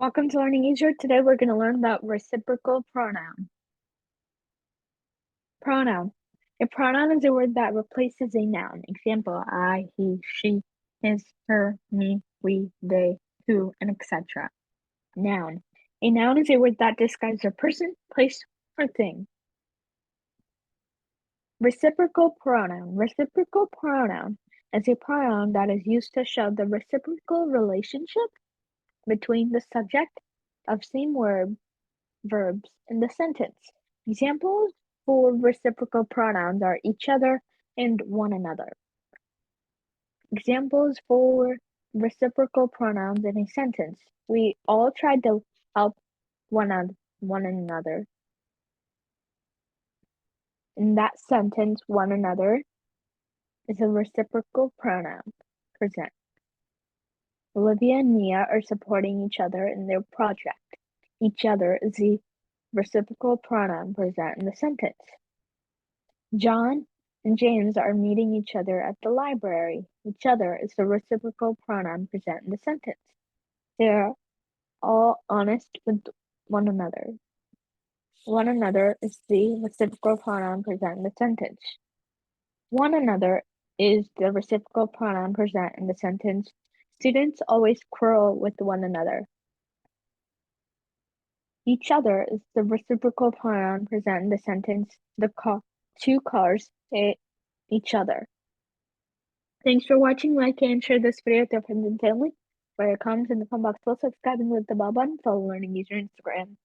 Welcome to Learning Easier. Today we're going to learn about reciprocal pronoun. Pronoun. A pronoun is a word that replaces a noun. Example, I, he, she, his, her, me, we, they, who, and etc. Noun. A noun is a word that describes a person, place, or thing. Reciprocal pronoun. Reciprocal pronoun is a pronoun that is used to show the reciprocal relationship between the subject of same verbs in the sentence. Examples for reciprocal pronouns are each other and one another. Examples for reciprocal pronouns in a sentence. We all tried to help one another. In that sentence, one another is a reciprocal pronoun. Present. Olivia and Mia are supporting each other in their project. Each other is the reciprocal pronoun present in the sentence. John and James are meeting each other at the library. Each other is the reciprocal pronoun present in the sentence. They are all honest with one another. One another is the reciprocal pronoun present in the sentence. One another is the reciprocal pronoun present in the sentence. Students always quarrel with one another. Each other is the reciprocal pronoun present in the sentence. Two cars hit each other. Thanks for watching. Like and share this video with your friends and family. For your comments in the comment box below, subscribe and click the bell button. Follow Learning Easier on Instagram.